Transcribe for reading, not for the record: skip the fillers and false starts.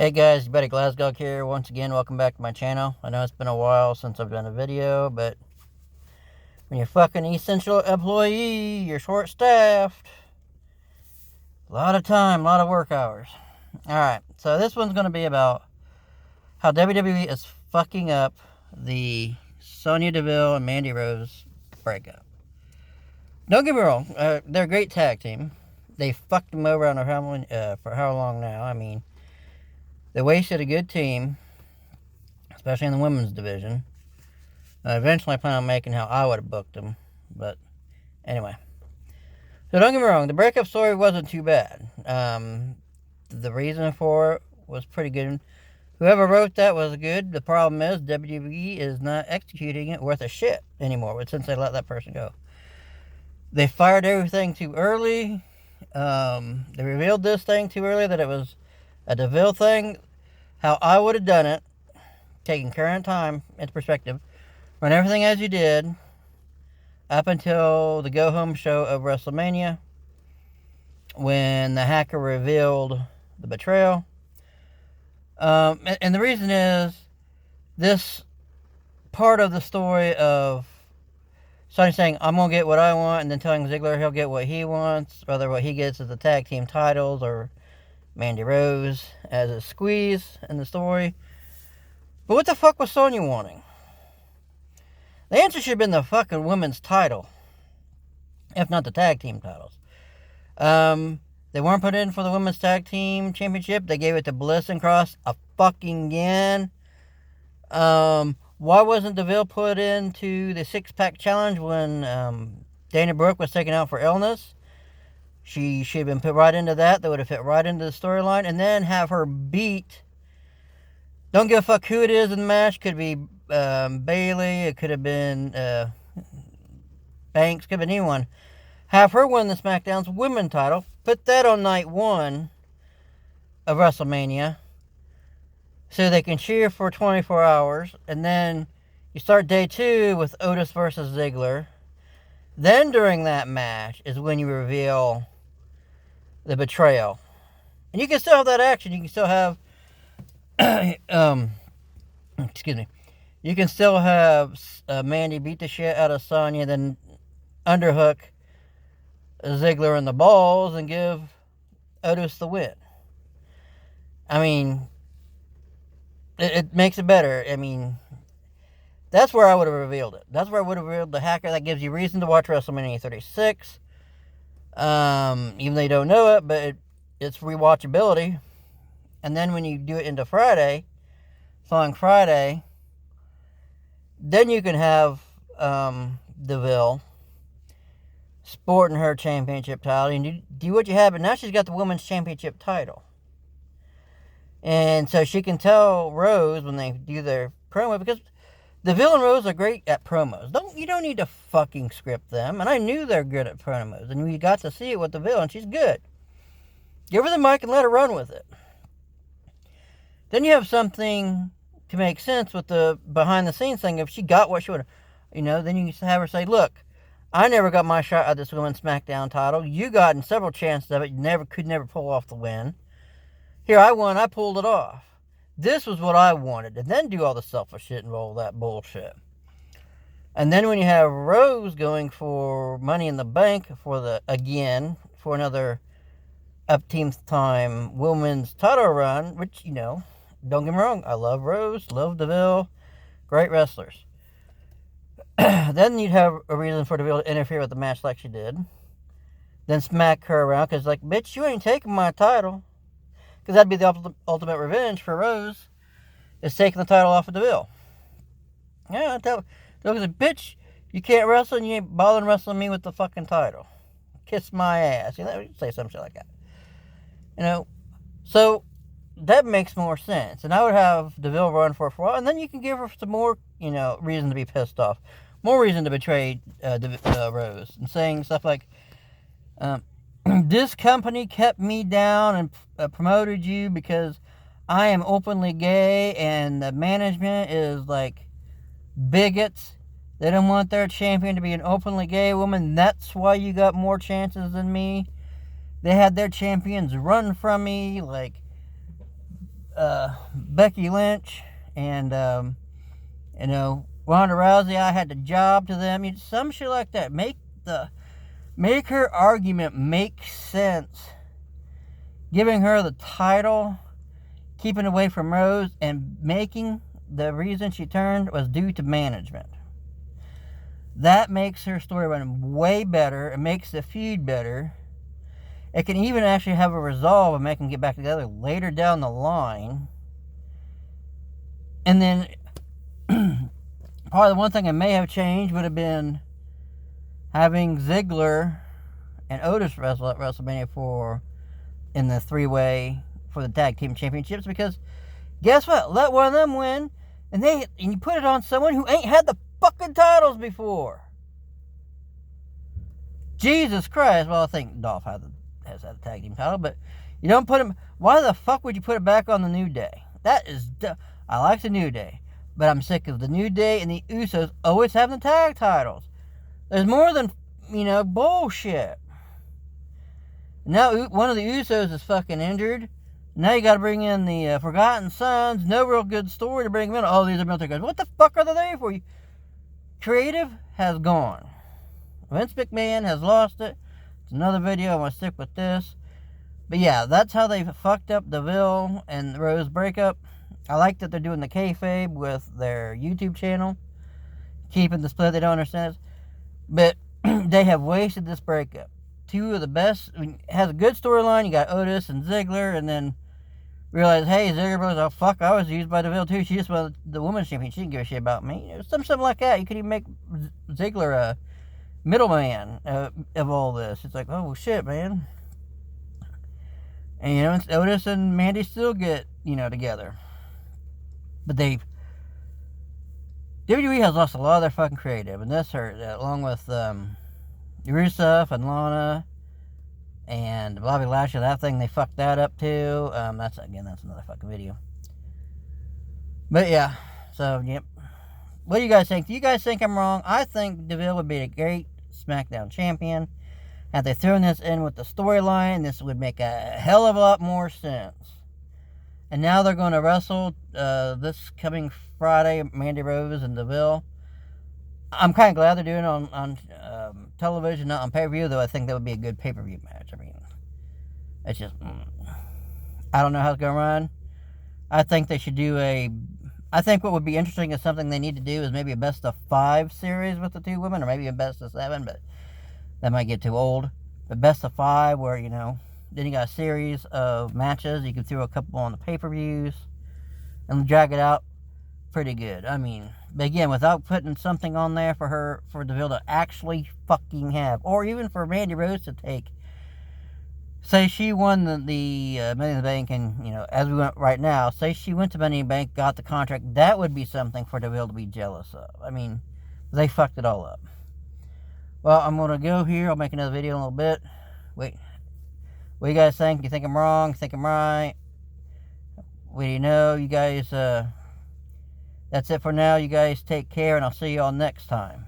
Hey guys, buddy Glasgow here. Once again, welcome back to my channel. I know it's been a while since I've done a video, but when you're fucking essential employee, you're short-staffed. A lot of time, a lot of work hours. Alright, so this one's going to be about how WWE is fucking up the Sonya Deville and Mandy Rose breakup. Don't get me wrong, they're a great tag team. They fucked them over, I don't know for how long now. I mean, they wasted a good team, especially in the women's division. Eventually I plan on making how I would have booked them, but anyway. So don't get me wrong, the breakup story wasn't too bad. The reason for it was pretty good. Whoever wrote that was good. The problem is WWE is not executing it worth a shit anymore since they let that person go. They fired everything too early. They revealed this thing too early, that it was a DeVille thing. How I would have done it, taking current time into perspective, run everything as you did up until the go-home show of WrestleMania, when the hacker revealed the betrayal. And the reason is, this part of the story of Sonny saying, I'm going to get what I want, and then telling Ziggler he'll get what he wants, whether what he gets is the tag team titles or Mandy Rose as a squeeze in the story. But what the fuck was Sonya wanting? The answer should have been the fucking women's title, if not the tag team titles. They weren't put in for the women's tag team championship. They gave it to Bliss and Cross again. Why wasn't DeVille put into the six-pack challenge when Dana Brooke was taken out for illness? She should have been put right into that. That would have fit right into the storyline. And then have her beat. Don't give a fuck who it is in the match. Could be Bailey. It could have been Banks. Could have been anyone. Have her win the SmackDown's women's title. Put that on night 1 of WrestleMania, so they can cheer for 24 hours. And then you start day 2 with Otis versus Ziggler. Then during that match is when you reveal the betrayal. And you can still have that action. You can still have excuse me. You can still have Mandy beat the shit out of Sonya, then underhook Ziggler in the balls and give Otis the win. I mean, it makes it better. I mean, that's where I would have revealed it. That's where I would have revealed the hacker. That gives you reason to watch WrestleMania 36. Even though you don't know it, but it's rewatchability. And then when you do it into Friday, following Friday, then you can have DeVille sporting her championship title. And you do what you have, but now she's got the women's championship title. And so she can tell Rose when they do their promo, because DeVille and Rose are great at promos. You don't need to fucking script them. And I knew they're good at promos. And we got to see it with DeVille, and she's good. Give her the mic and let her run with it. Then you have something to make sense with the behind-the-scenes thing. If she got what she would, then you can have her say, look, I never got my shot at this women's SmackDown title. You got in several chances of it. You could never pull off the win. Here, I won. I pulled it off. This was what I wanted. And then do all the selfish shit and all that bullshit. And then when you have Rose going for Money in the Bank for another up-team time women's title run, which, don't get me wrong, I love Rose, love DeVille, great wrestlers. Then you'd have a reason for DeVille to interfere with the match like she did. Then smack her around, because bitch, you ain't taking my title. Because that'd be the ultimate revenge for Rose, is taking the title off of DeVille. Yeah, bitch, you can't wrestle and you ain't bothering wrestling me with the fucking title. Kiss my ass. Say some shit like that. So that makes more sense. And I would have DeVille run for a while, and then you can give her some more, reason to be pissed off. More reason to betray Rose. And saying stuff like, this company kept me down and promoted you because I am openly gay, and the management is like bigots. They don't want their champion to be an openly gay woman. That's why you got more chances than me. They had their champions run from me like Becky Lynch and Ronda Rousey. I had the job to them. Some shit like that. Make her argument make sense. Giving her the title, keeping away from Rose, and making the reason she turned was due to management. That makes her story run way better. It makes the feud better. It can even actually have a resolve and make them get back together later down the line. And then, probably the one thing I may have changed would have been having Ziggler and Otis wrestle at WrestleMania in the three-way for the tag team championships, because guess what? Let one of them win, and you put it on someone who ain't had the fucking titles before. Jesus Christ. Well, I think Dolph has had the tag team title, but you don't put him. Why the fuck would you put it back on the New Day? That is I like the New Day, but I'm sick of the New Day and the Usos always having the tag titles. There's more than, bullshit. Now one of the Usos is fucking injured. Now you got to bring in the Forgotten Sons. No real good story to bring them in. Oh, these are military guys. What the fuck are they there for? Creative has gone. Vince McMahon has lost it. It's another video. I want to stick with this. But yeah, that's how they fucked up Deville and Rose breakup. I like that they're doing the kayfabe with their YouTube channel. Keeping the split. They don't understand it. But they have wasted this breakup. Two of the best. Has a good storyline. You got Otis and Ziggler, and then realize, hey, Ziggler goes, oh fuck, I was used by Deville too. She just won the women's champion. She didn't give a shit about me. Something like that. You could even make Ziggler a middleman of all this. It's like, oh shit, man. And Otis and Mandy still get together, but WWE has lost a lot of their fucking creative, and this hurt, along with Rusev and Lana and Bobby Lashley. That thing, they fucked that up too. That's another fucking video. But yeah, so yep. What do you guys think? Do you guys think I'm wrong? I think Deville would be a great SmackDown champion. Had they thrown this in with the storyline, this would make a hell of a lot more sense. And now they're going to wrestle this coming Friday, Mandy Rose and Deville. I'm kind of glad they're doing it on television, not on pay-per-view, though I think that would be a good pay-per-view match. I mean, it's just, I don't know how it's going to run. I think they should do I think what would be interesting is something they need to do is maybe a best-of-5 series with the two women, or maybe a best-of-7, but that might get too old. But best-of-5 where, then you got a series of matches. You can throw a couple on the pay-per-views and drag it out pretty good. I mean, but again, without putting something on there for Deville to actually fucking have, or even for Mandy Rose to take. Say she won the Money in the Bank, and as we went right now, say she went to Money in the Bank, got the contract. That would be something for Deville to be jealous of. I mean, they fucked it all up. Well, I'm gonna go here. I'll make another video in a little bit. Wait, what do you guys think? You think I'm wrong? Think I'm right? What do you know? You guys, that's it for now. You guys take care, and I'll see you all next time.